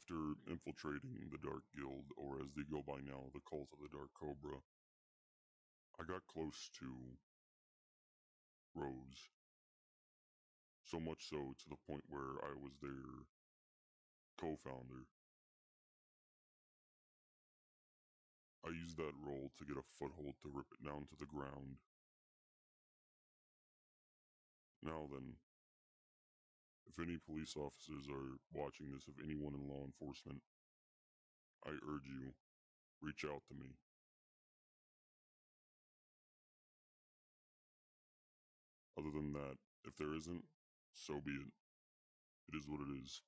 After infiltrating the Dark Guild, or as they go by now, the Cult of the Dark Cobra, I got close to Rose. So much so to the point where I was their co-founder. I used that role to get a foothold to rip it down to the ground. Now then, if any police officers are watching this, if anyone in law enforcement, I urge you, reach out to me. Other than that, if there isn't, so be it. It is what it is.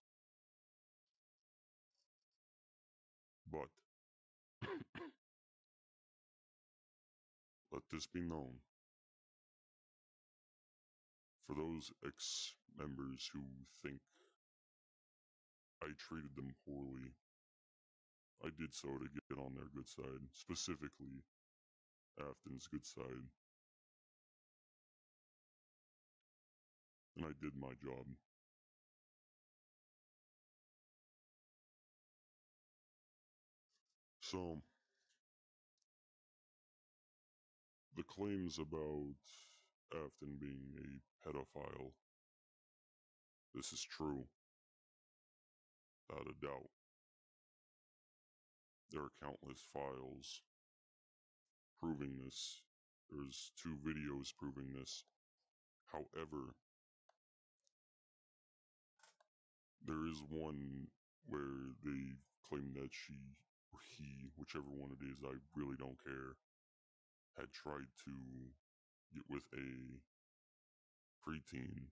But let this be known. For those ex-members who think I treated them poorly, I did so to get on their good side, specifically Afton's good side. And I did my job. So, the claims about Afton being a pedophile, this is true, without a doubt. There are countless files proving this. There's 2 videos proving this. However, there is one where they claim that she, or he, whichever one it is, I really don't care, had tried to get with a preteen.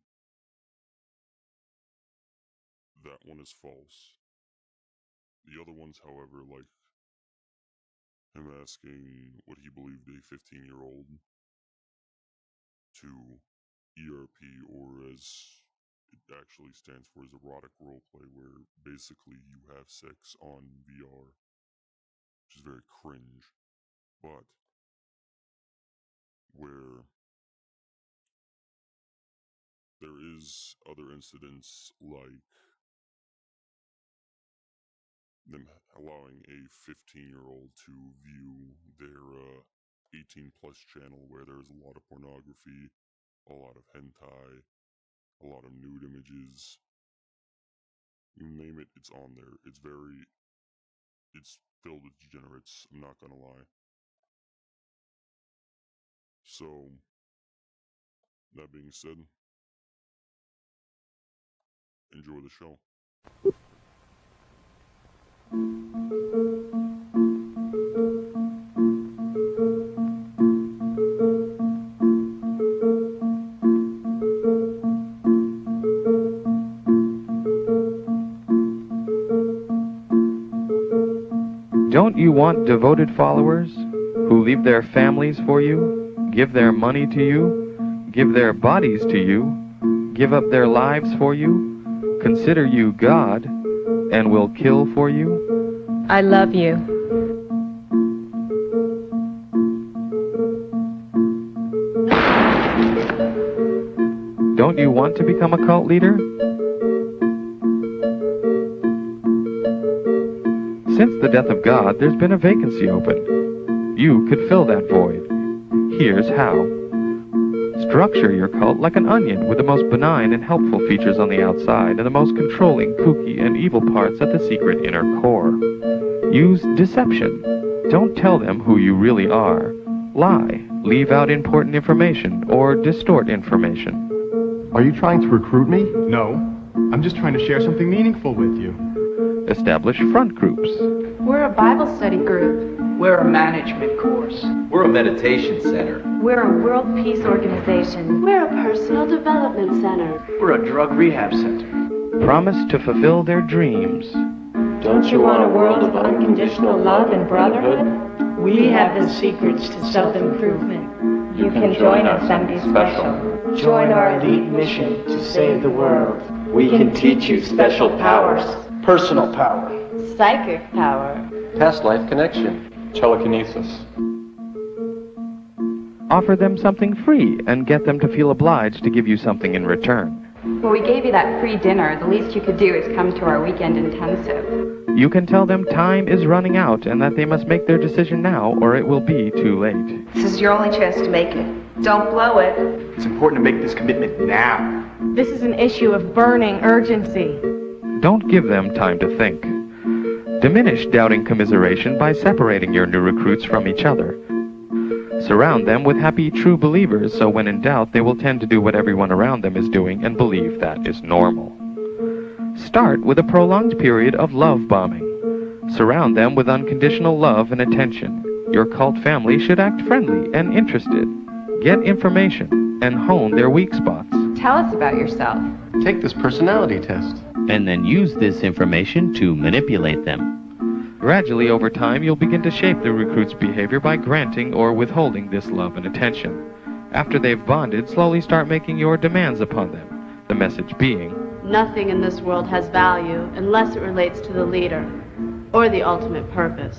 That one is false. The other ones, however, like him asking what he believed a 15-year-old to ERP, or as it actually stands for, is erotic roleplay, where basically you have sex on VR, which is very cringe, but where there is other incidents like them allowing a 15-year-old to view their 18-plus channel, where there's a lot of pornography, a lot of hentai, a lot of nude images. You name it, it's on there. It's filled with degenerates, I'm not gonna lie. So, that being said, enjoy the show. Don't you want devoted followers who leave their families for you, give their money to you, give their bodies to you, give up their lives for you, consider you God, and will kill for you? I love you. Don't you want to become a cult leader? Since the death of God, there's been a vacancy open. You could fill that void. Here's how. Structure your cult like an onion, with the most benign and helpful features on the outside and the most controlling, kooky, and evil parts at the secret inner core. Use deception. Don't tell them who you really are. Lie. Leave out important information or distort information. Are you trying to recruit me? No, I'm just trying to share something meaningful with you. Establish front groups. We're a Bible study group. We're a management course. We're a meditation center. We're a world peace organization. We're a personal development center. We're a drug rehab center. Promise to fulfill their dreams. Don't you want a world of unconditional love and brotherhood? We have the secrets to self-improvement. You can join us and be special. Join our elite mission to save the world. We can teach you special powers. Personal power. Psychic power. Past life connection. Telekinesis. Offer them something free and get them to feel obliged to give you something in return. Well, we gave you that free dinner. The least you could do is come to our weekend intensive. You can tell them time is running out and that they must make their decision now or it will be too late. This is your only chance to make it. Don't blow it. It's important to make this commitment now. This is an issue of burning urgency. Don't give them time to think. Diminish doubting commiseration by separating your new recruits from each other. Surround them with happy true believers so when in doubt they will tend to do what everyone around them is doing and believe that is normal. Start with a prolonged period of love bombing. Surround them with unconditional love and attention. Your cult family should act friendly and interested. Get information and hone their weak spots. Tell us about yourself. Take this personality test. And then use this information to manipulate them. Gradually over time, you'll begin to shape the recruit's behavior by granting or withholding this love and attention. After they've bonded, slowly start making your demands upon them. The message being, Nothing in this world has value unless it relates to the leader or the ultimate purpose.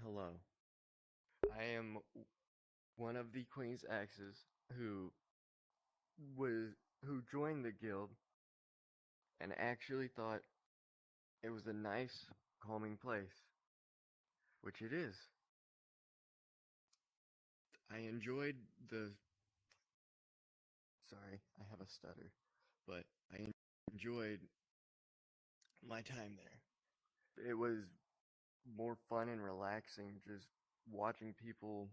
Hello. I am one of the Queen's exes who joined the guild and actually thought it was a nice, calming place, which it is. I enjoyed sorry, I have a stutter, but I enjoyed my time there. It was more fun and relaxing just watching people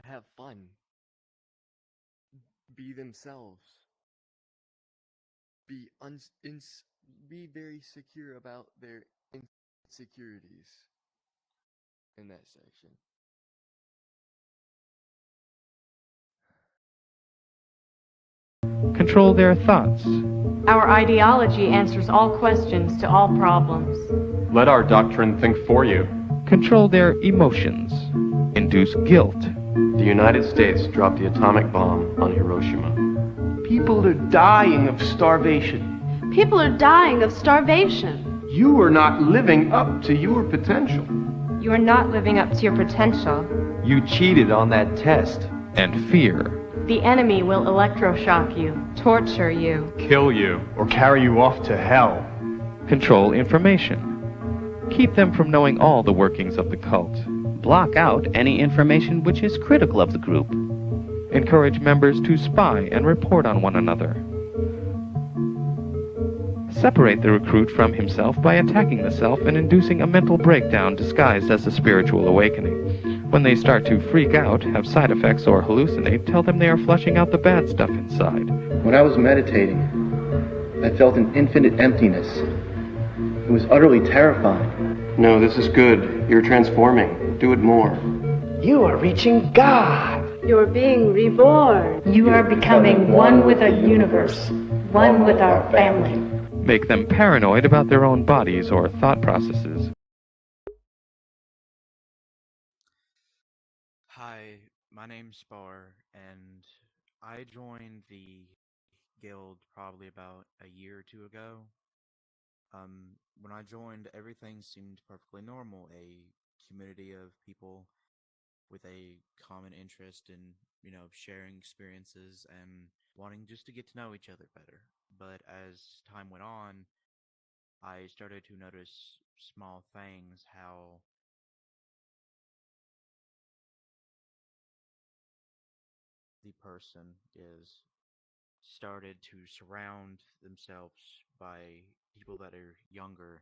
have fun, be themselves, be very secure about their insecurities in that section. control their thoughts. Our ideology answers all questions to all problems. Let our doctrine think for you. Control their emotions. Induce guilt. The United States dropped the atomic bomb on Hiroshima. People are dying of starvation. People are dying of starvation. You are not living up to your potential. You are not living up to your potential. You cheated on that test. And fear. The enemy will electroshock you, Torture you. Kill you, or carry you off to hell. Control information. Keep them from knowing all the workings of the cult. Block out any information which is critical of the group. Encourage members to spy and report on one another. Separate the recruit from himself by attacking the self and inducing a mental breakdown disguised as a spiritual awakening. When they start to freak out, have side effects, or hallucinate, tell them they are flushing out the bad stuff inside. When I was meditating, I felt an infinite emptiness. It was utterly terrifying. No, this is good. You're transforming. Do it more. You are reaching God. You're being reborn. You are becoming one with the universe, one with our family. Make them paranoid about their own bodies or thought processes. Hi, my name's Spar, and I joined the guild probably about a year or two ago. When I joined, everything seemed perfectly normal, a community of people with a common interest in, sharing experiences and wanting just to get to know each other better. But as time went on, I started to notice small things, how the person is started to surround themselves by people that are younger,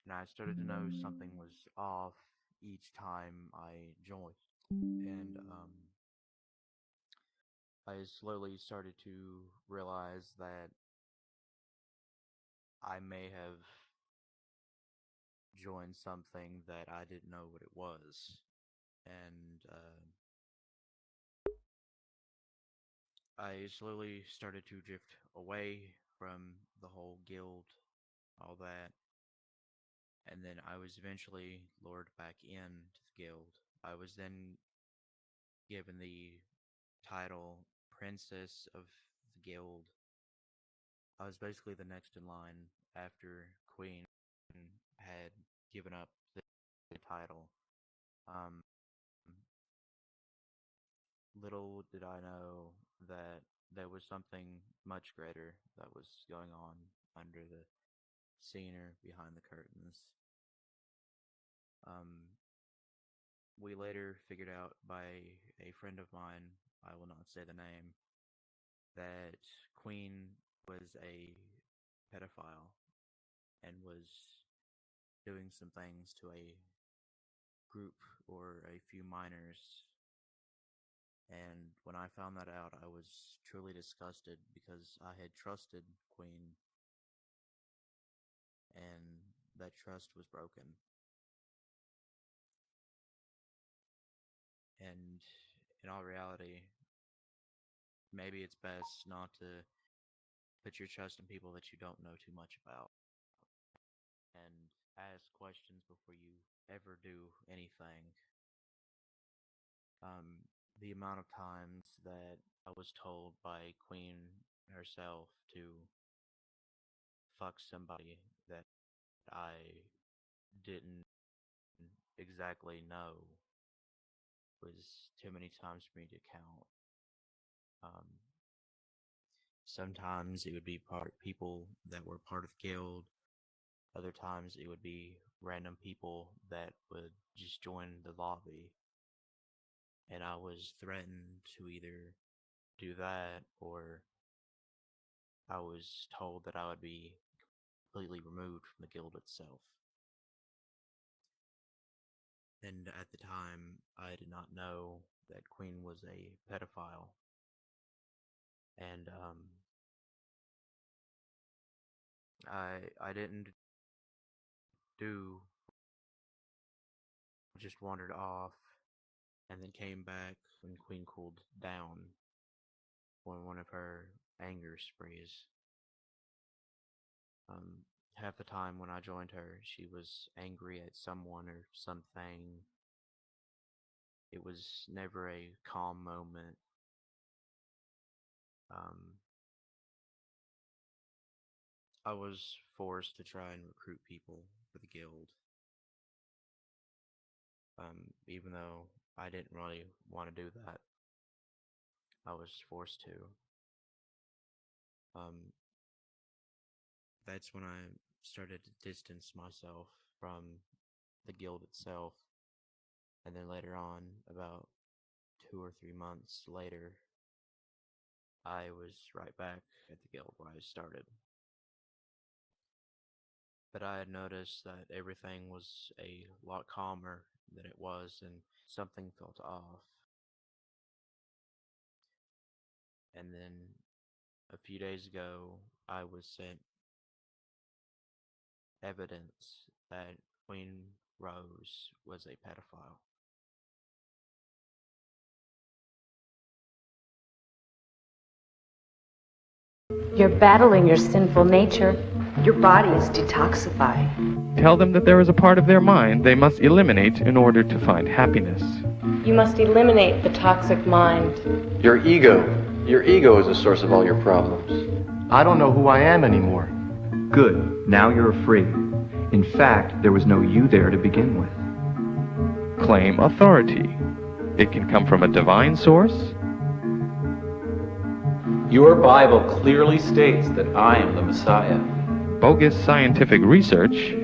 and I started to know something was off each time I joined. And I slowly started to realize that I may have joined something that I didn't know what it was. And I slowly started to drift away from the whole guild, all that. And then I was eventually lured back into the guild. I was then given the title Princess of the Guild. I was basically the next in line after Queen had given up the title. little did I know that there was something much greater that was going on under the scenery behind the curtains. We later figured out by a friend of mine, I will not say the name, that Queen was a pedophile and was doing some things to a group or a few minors. And when I found that out, I was truly disgusted because I had trusted Queen, and that trust was broken. And in all reality, maybe it's best not to put your trust in people that you don't know too much about, and ask questions before you ever do anything. The amount of times that I was told by Queen herself to fuck somebody that I didn't exactly know was too many times for me to count. Sometimes it would be people that were part of guild. Other times it would be random people that would just join the lobby. And I was threatened to either do that, or I was told that I would be completely removed from the guild itself. And at the time, I did not know that Queen was a pedophile. And I didn't do, just wandered off and then came back when Queen cooled down on one of her anger sprees. Half the time when I joined her, she was angry at someone or something. It was never a calm moment. I was forced to try and recruit people for the guild. Even though I didn't really want to do that, I was forced to. That's when I started to distance myself from the guild itself. And then later on, about 2 or 3 months later, I was right back at the guild where I started. But I had noticed that everything was a lot calmer than it was, and something felt off. And then a few days ago, I was sent evidence that Queen Rose was a pedophile. You're battling your sinful nature. Your body is detoxifying. Tell them that there is a part of their mind they must eliminate in order to find happiness. You must eliminate the toxic mind. Your ego. Your ego is the source of all your problems. I don't know who I am anymore. Good. Now you're free. In fact, there was no you there to begin with. Claim authority. It can come from a divine source. Your Bible clearly states that I am the Messiah. Bogus scientific research.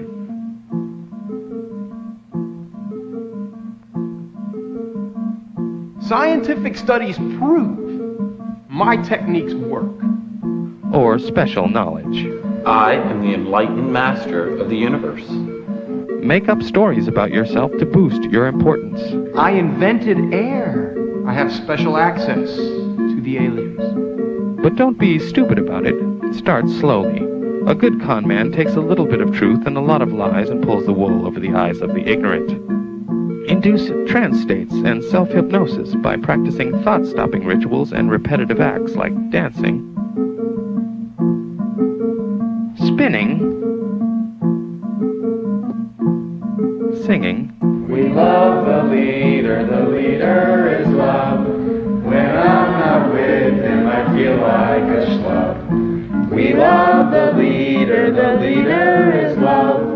Scientific studies prove my techniques work. Or special knowledge. I am the enlightened master of the universe. Make up stories about yourself to boost your importance. I invented air. I have special access to the aliens. But don't be stupid about it. Start slowly. A good con man takes a little bit of truth and a lot of lies and pulls the wool over the eyes of the ignorant. Induce trance states and self-hypnosis by practicing thought-stopping rituals and repetitive acts like dancing, spinning, singing. We love the leader is love. When I'm not with him, I feel like a schlub. We love the leader is love.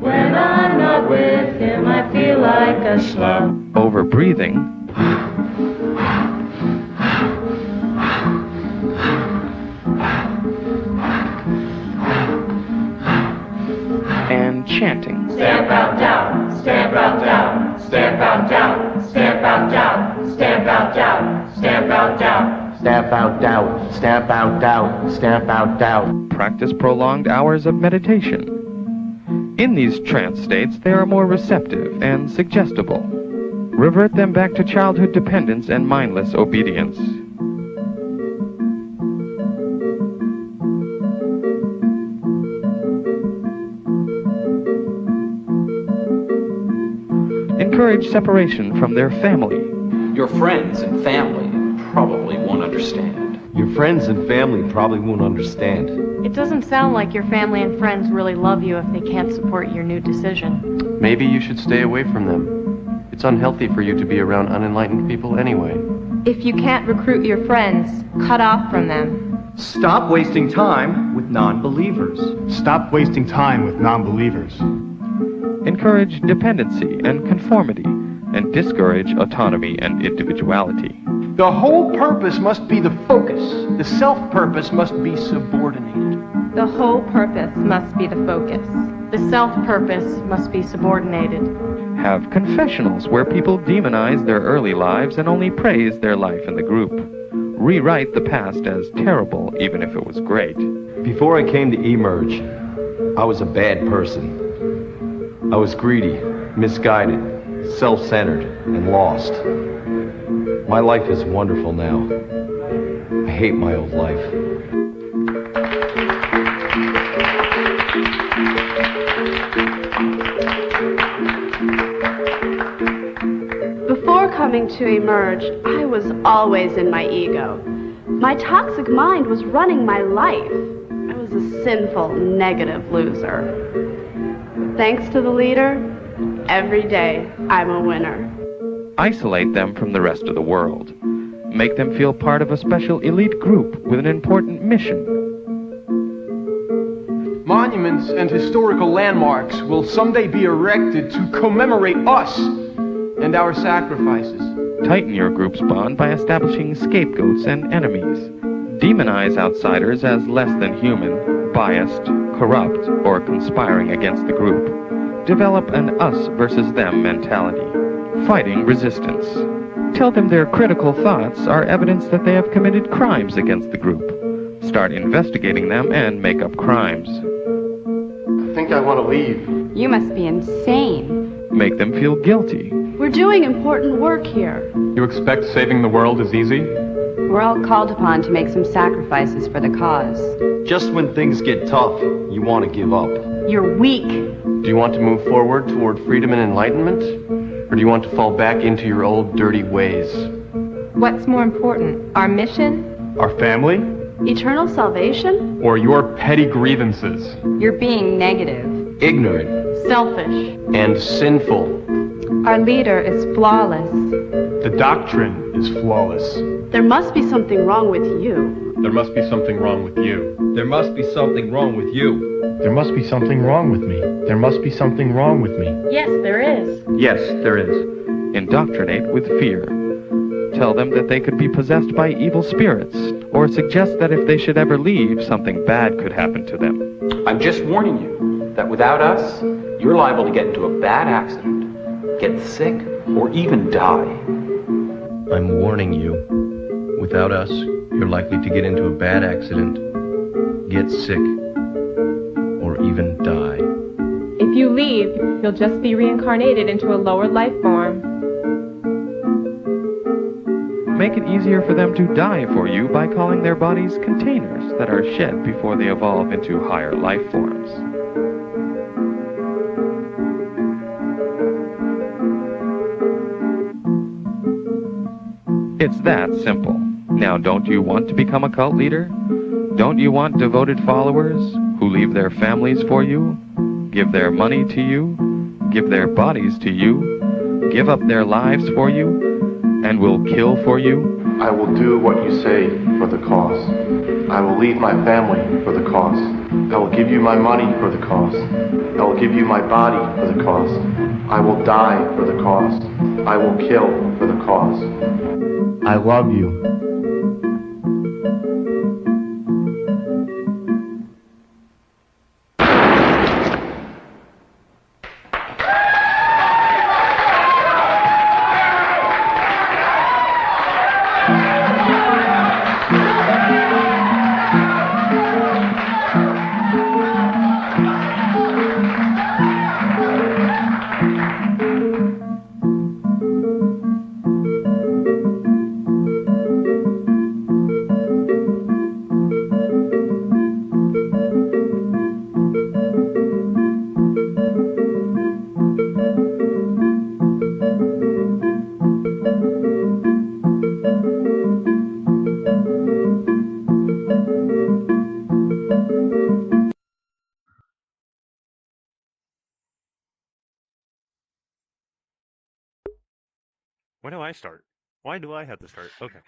When I'm not with him, I feel like a schlub. Over breathing. chanting. Stamp out doubt, stamp out doubt, stamp out doubt, stamp out doubt, stamp out doubt, stamp out doubt. Stamp out doubt, stamp out doubt, stamp out doubt. Practice prolonged hours of meditation. In these trance states, they are more receptive and suggestible. Revert them back to childhood dependence and mindless obedience. Encourage separation from their family. Your friends and family probably won't understand. Your friends and family probably won't understand. It doesn't sound like your family and friends really love you if they can't support your new decision. Maybe you should stay away from them. It's unhealthy for you to be around unenlightened people anyway. If you can't recruit your friends, cut off from them. Stop wasting time with non-believers. Stop wasting time with non-believers. Encourage dependency and conformity, and discourage autonomy and individuality. The whole purpose must be the focus. The self-purpose must be subordinated. The whole purpose must be the focus. The self-purpose must be subordinated. Have confessionals where people demonize their early lives and only praise their life in the group. Rewrite the past as terrible, even if it was great. Before I came to eMerge, I was a bad person. I was greedy, misguided, self-centered, and lost. My life is wonderful now. I hate my old life. Before coming to eMerge, I was always in my ego. My toxic mind was running my life. I was a sinful, negative loser. Thanks to the leader, every day I'm a winner. Isolate them from the rest of the world. Make them feel part of a special elite group with an important mission. Monuments and historical landmarks will someday be erected to commemorate us and our sacrifices. Tighten your group's bond by establishing scapegoats and enemies. Demonize outsiders as less than human, biased, corrupt, or conspiring against the group. Develop an us versus them mentality. Fighting resistance. Tell them their critical thoughts are evidence that they have committed crimes against the group. Start investigating them and make up crimes. I think I want to leave. You must be insane. Make them feel guilty. We're doing important work here. You expect saving the world is easy? We're all called upon to make some sacrifices for the cause. Just when things get tough, you want to give up. You're weak. Do you want to move forward toward freedom and enlightenment? Or do you want to fall back into your old dirty ways? What's more important, our mission? Our family? Eternal salvation? Or your petty grievances? You're being negative. Ignorant. Selfish. And sinful. Our leader is flawless. The doctrine is flawless. There must be something wrong with you. There must be something wrong with you. There must be something wrong with you. There must be something wrong with me. There must be something wrong with me. Yes, there is. Yes, there is. Indoctrinate with fear. Tell them that they could be possessed by evil spirits, or suggest that if they should ever leave, something bad could happen to them. I'm just warning you that without us, you're liable to get into a bad accident, get sick, or even die. I'm warning you. Without us, you're likely to get into a bad accident, get sick, or even die. If you leave, you'll just be reincarnated into a lower life form. Make it easier for them to die for you by calling their bodies containers that are shed before they evolve into higher life forms. It's that simple. Now, don't you want to become a cult leader? Don't you want devoted followers who leave their families for you, give their money to you, give their bodies to you, give up their lives for you, and will kill for you? I will do what you say for the cause. I will leave my family for the cause. I will give you my money for the cause. I will give you my body for the cause. I will die for the cause. I will kill for the cause. I love you. Why do I start? Why do I have to start? Okay.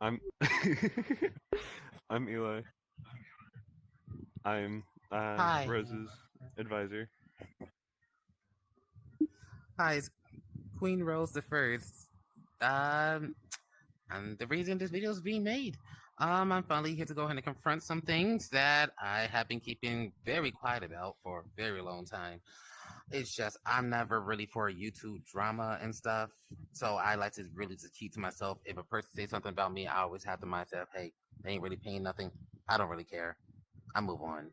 I'm I'm Eli. I'm Hi. Rose's advisor. Hi, it's Queen Rose the First. And the reason this video is being made. I'm finally here to go ahead and confront some things that I have been keeping very quiet about for a very long time. It's just I'm never really for YouTube drama and stuff, so I like to really just keep to myself. If a person says something about me, I always have to myself, hey, they ain't really paying nothing. I don't really care. I move on.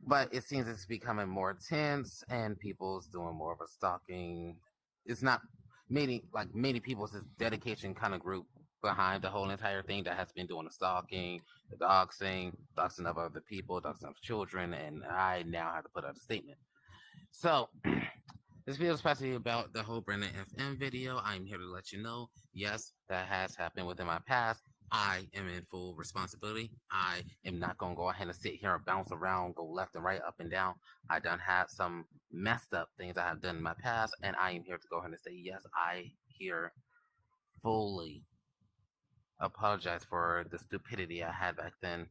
But it seems it's becoming more tense, and people's doing more of a stalking. It's not many people's this dedication kind of group behind the whole entire thing that has been doing the stalking, the doxing of other people, doxing of children, and I now have to put out a statement. So this video is especially about the whole Brandon FM video. I'm here to let you know, yes, that has happened within my past. I am in full responsibility. I am not going to go ahead and sit here and bounce around, go left and right, up and down. I done had some messed up things I have done in my past, and I am here to go ahead and say, yes, I here fully apologize for the stupidity I had back then.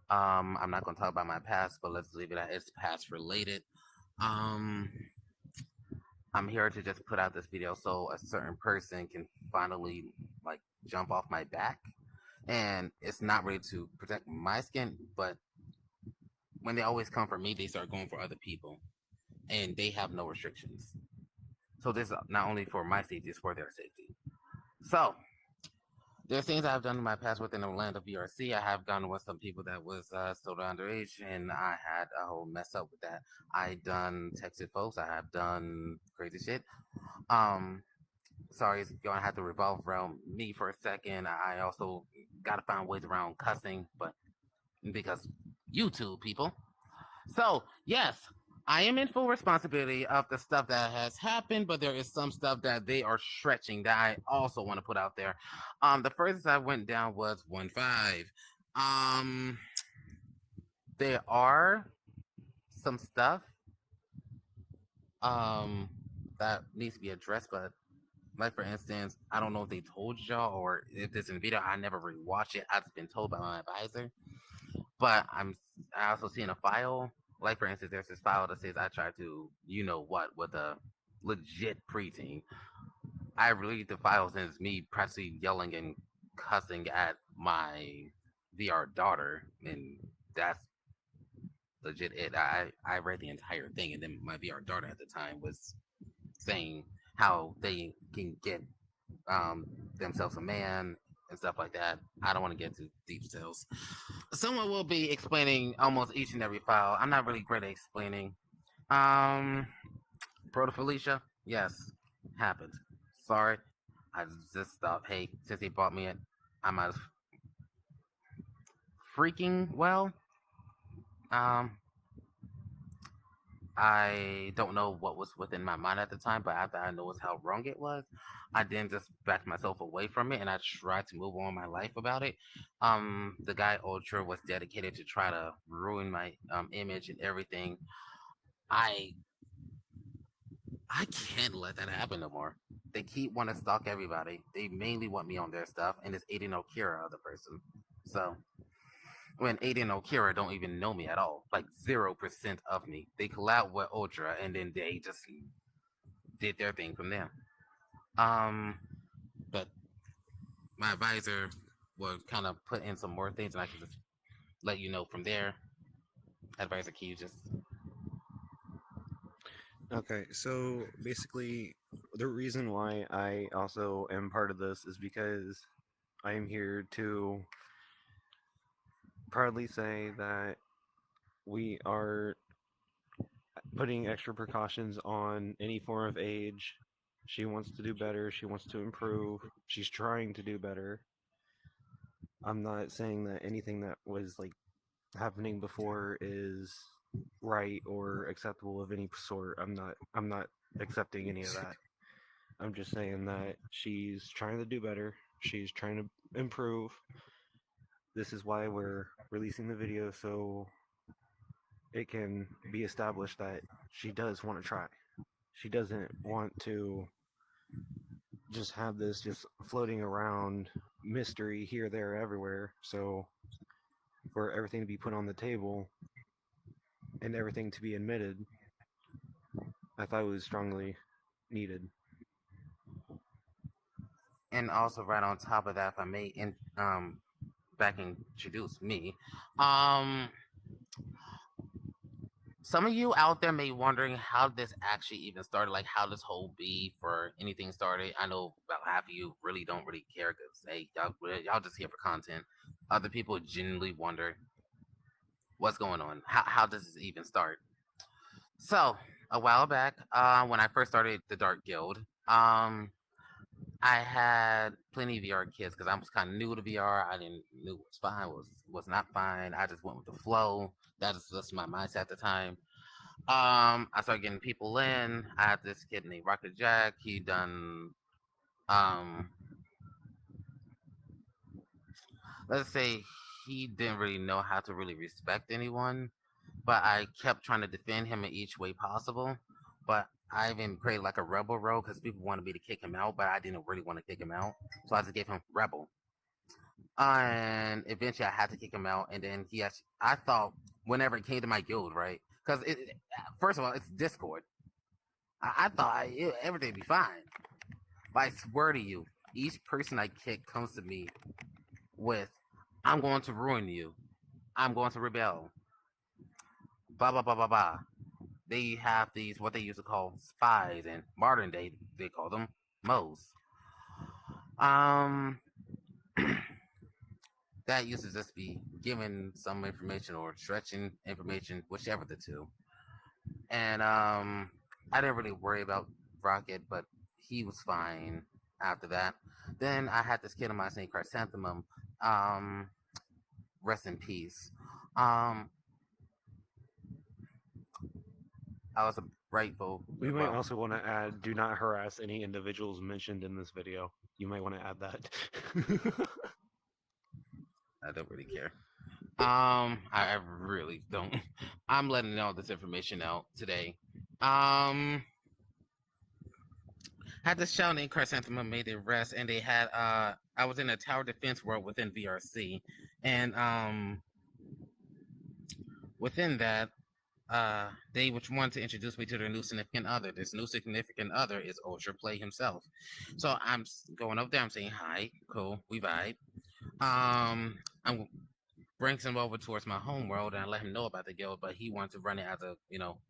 I'm not going to talk about my past, but let's leave it at it's past related. I'm here to just put out this video so a certain person can finally like jump off my back. And it's not really to protect my skin, but when they always come for me, they start going for other people. And they have no restrictions. So this is not only for my safety, it's for their safety. So there's things I've done in my past within the land of VRC. I have gone with some people that was still underage, and I had a whole mess up with that. I done texted folks. I have done crazy shit. Sorry, it's gonna have to revolve around me for a second. I also gotta find ways around cussing, but because YouTube people. So yes, I am in full responsibility of the stuff that has happened, but there is some stuff that they are stretching that I also want to put out there. The furthest I went down was 1.5. There are some stuff that needs to be addressed, but like for instance, I don't know if they told y'all or if it's in the video. I never really watched it. I've just been told by my advisor. But I also seen a file. Like for instance, there's this file that says I tried to, you know what, with a legit preteen. I read the files and it's me practically yelling and cussing at my VR daughter, and that's legit it. I read the entire thing, and then my VR daughter at the time was saying how they can get themselves a man and stuff like that. I don't want to get too deep details. Someone will be explaining almost each and every file. I'm not really great at explaining. Pedophilia, yes, happened. Sorry, I just thought, hey, since he bought me it, I might as freaking well. I don't know what was within my mind at the time, but after I noticed how wrong it was, I then just backed myself away from it and I tried to move on my life about it. The guy Ultra was dedicated to try to ruin my image and everything. I can't let that happen no more. They keep wanting to stalk everybody. They mainly want me on their stuff, and it's Aiden Okira, the person. So when Aiden Okira don't even know me at all, like 0% of me. They collab with Ultra, and then they just did their thing from there. But my advisor will kind of put in some more things, and I can just let you know from there. Advisor, can you just? Okay, so basically, the reason why I also am part of this is because I am here to proudly say that we are putting extra precautions on any form of age. She wants to do better. She wants to improve. She's trying to do better. I'm not saying that anything that was like happening before is right or acceptable of any sort. I'm not accepting any of that. I'm just saying that she's trying to do better. She's trying to improve. This is why we're releasing the video, so it can be established that she does want to try. She doesn't want to just have this just floating around mystery here, there, everywhere. So for everything to be put on the table and everything to be admitted, I thought it was strongly needed. And also, right on top of that, if I may, back introduce me, um, some of you out there may be wondering how this actually even started, like how this whole beef or anything started. I know about half of you don't really care because hey, y'all just here for content. Other people genuinely wonder what's going on. How does this even start? So a while back, when I first started the Dark Guild, I had plenty of VR kids because I was kind of new to VR. I didn't knew what's fine, was not fine. I just went with the flow. That is just my mindset at the time. I started getting people in. I had this kid named Rocket Jack. He done um let's say he didn't really know how to really respect anyone, but I kept trying to defend him in each way possible. But I even created like a rebel role because people wanted me to kick him out, but I didn't really want to kick him out, so I just gave him rebel. And eventually, I had to kick him out. And then I thought whenever it came to my guild, right? Because first of all, it's Discord. I thought everything would be fine. But I swear to you, each person I kick comes to me with, "I'm going to ruin you. I'm going to rebel." Blah blah blah blah blah. They have these what they used to call spies, and modern day they call them Moes. Um, that used to just be giving some information or stretching information, whichever the two. And I didn't really worry about Rocket, but he was fine after that. Then I had this kid on my name, Chrysanthemum. Um, rest in peace. I was a grateful. We might also want to add, do not harass any individuals mentioned in this video. You might want to add that. I don't really care. I really don't. I'm letting all this information out today. Had this show named Chrysanthemum made the rest, and they had I was in a tower defense world within VRC, and within that, they which wanted to introduce me to their new significant other. This new significant other is Ultra Play himself. So I'm going up there. I'm saying hi, cool, we vibe. I'm brings him over towards my home world, and I let him know about the guild, but he wanted to run it as a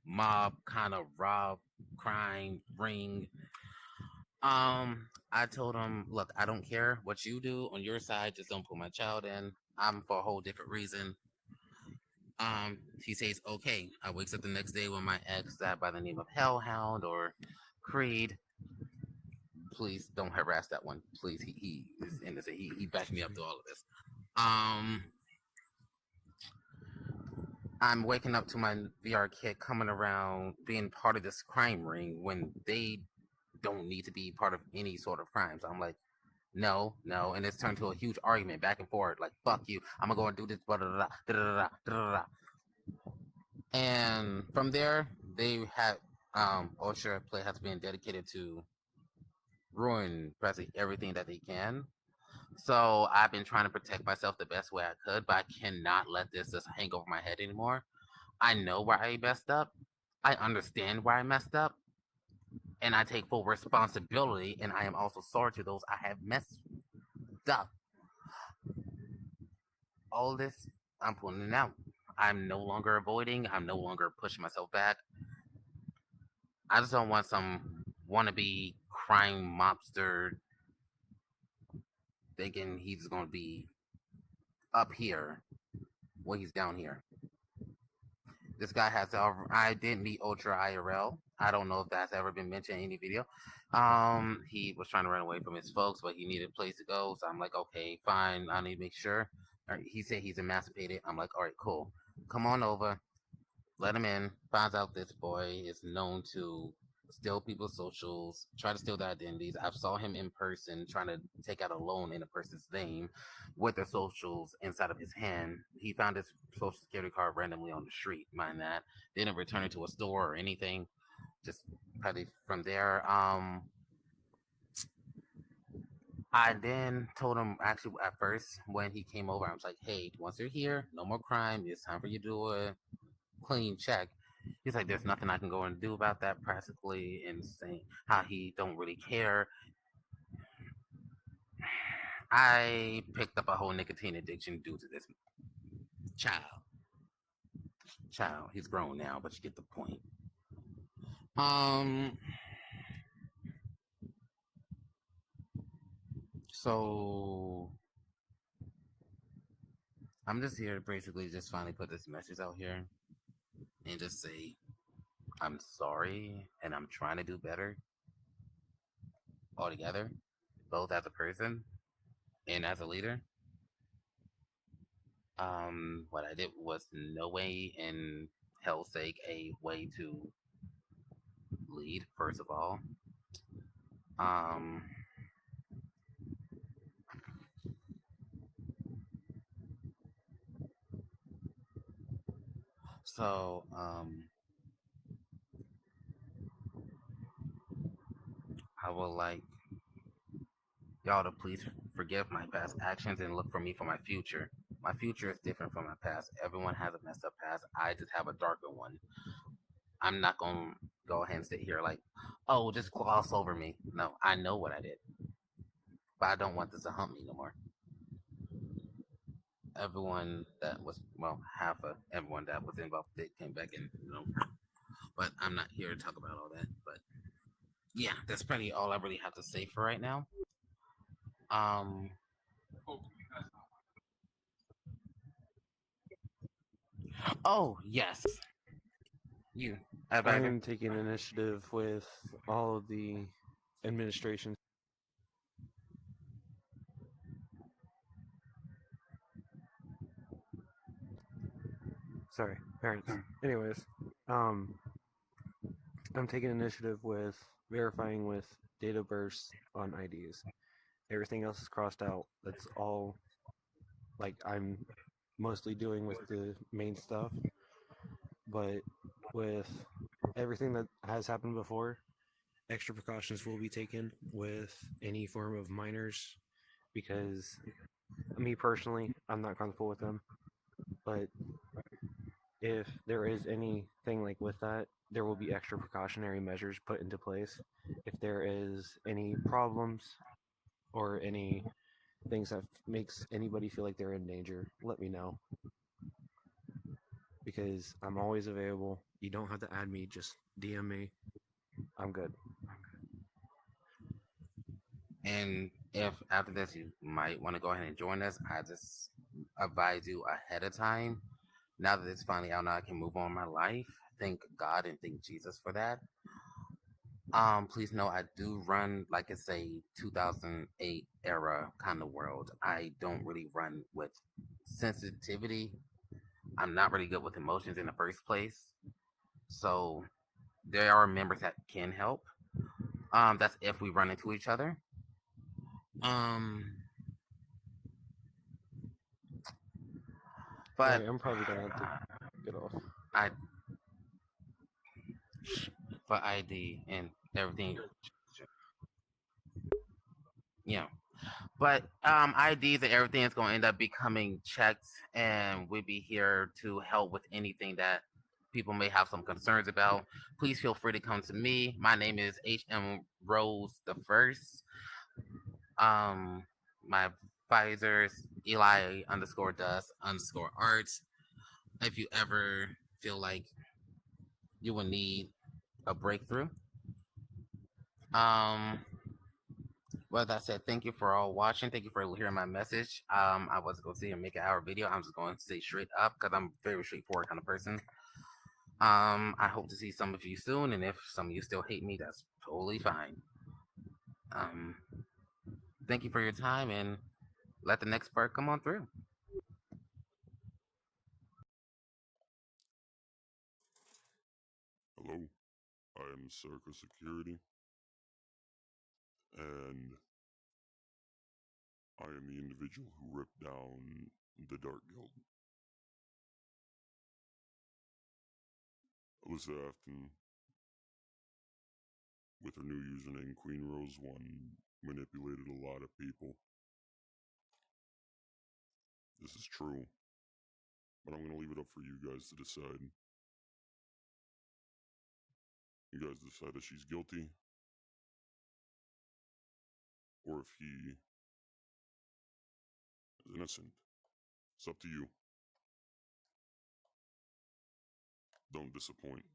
mob kind of rob crime ring. I told him, look, I don't care what you do on your side, just don't put my child in. I'm for a whole different reason. He says, okay. I wakes up the next day with my ex that by the name of Hellhound or Creed. Please don't harass that one. Please, he is innocent. He backed me up through all of this. I'm waking up to my VR kid coming around being part of this crime ring when they don't need to be part of any sort of crime. So I'm like, no, and it's turned to a huge argument back and forth. Like, fuck you, I'm gonna go and do this, blah, blah, blah, blah, blah, blah. And from there, they had Ultra Play has been dedicated to ruin practically everything that they can. So I've been trying to protect myself the best way I could, but I cannot let this just hang over my head anymore. I know where I messed up. I understand where I messed up. And I take full responsibility, and I am also sorry to those I have messed up. All this, I'm putting it out. I'm no longer avoiding. I'm no longer pushing myself back. I just don't want some wannabe crime mobster thinking he's going to be up here when he's down here. This guy has I did meet Ultra IRL. I don't know if that's ever been mentioned in any video. He was trying to run away from his folks, but he needed a place to go. So I'm like, okay, fine. I need to make sure. He said he's emancipated. I'm like, all right, cool. Come on over. Let him in. Finds out this boy is known to steal people's socials, try to steal their identities. I saw him in person trying to take out a loan in a person's name with their socials inside of his hand. He found his social security card randomly on the street, mind that. Didn't return it to a store or anything. Just probably from there. I then told him, actually, at first, when he came over, I was like, hey, once you're here, no more crime. It's time for you to do a clean check. He's like, there's nothing I can go and do about that, practically, and saying how he don't really care. I picked up a whole nicotine addiction due to this child. He's grown now, but you get the point. So I'm just here to basically just finally put this message out here and just say I'm sorry and I'm trying to do better altogether, both as a person and as a leader. What I did was no way in hell's sake a way to lead, first of all. Um, so, I would like y'all to please forgive my past actions and look for me for my future. My future is different from my past. Everyone has a messed up past. I just have a darker one. I'm not gonna go ahead and sit here like, oh, just gloss over me. No, I know what I did, but I don't want this to hump me no more. Everyone that was, well, half of everyone that was involved with it came back and, but I'm not here to talk about all that. But yeah, that's pretty all I really have to say for right now. Oh yes, you. I am taking initiative with all of the administration. Sorry, parents. Anyways, I'm taking initiative with verifying with date of births on IDs. Everything else is crossed out. That's all. Like I'm mostly doing with the main stuff, but with everything that has happened before, extra precautions will be taken with any form of minors because me personally, I'm not comfortable with them. But if there is anything like with that, there will be extra precautionary measures put into place. If there is any problems or any things that makes anybody feel like they're in danger, let me know. Because I'm always available. You don't have to add me, just DM me. I'm good. And if after this you might want to go ahead and join us, I just advise you ahead of time. Now that it's finally out, now I can move on my life. Thank God and thank Jesus for that. Please know I do run like it's a 2008 era kind of world. I don't really run with sensitivity. I'm not really good with emotions in the first place. So there are members that can help. That's if we run into each other. But I'm probably gonna have to get off. For ID and everything. Yeah. But IDs and everything is going to end up becoming checked, and we'll be here to help with anything that people may have some concerns about. Please feel free to come to me. My name is HM Rose the First. My advisors Eli _ Dust _ Arts. If you ever feel like you will need a breakthrough. Well, that said, thank you for all watching. Thank you for hearing my message. I wasn't going to sit here and make an hour video. I'm just going to say straight up because I'm a very straightforward kind of person. I hope to see some of you soon, and if some of you still hate me, that's totally fine. Thank you for your time, and let the next part come on through. Hello, I am Circus Security, and I am the individual who ripped down the Dark Guild. Alyssa Afton, with her new username Queen Rose 1, manipulated a lot of people. This is true. But I'm going to leave it up for you guys to decide. You guys decide if she's guilty or if he is innocent. It's up to you. Don't disappoint.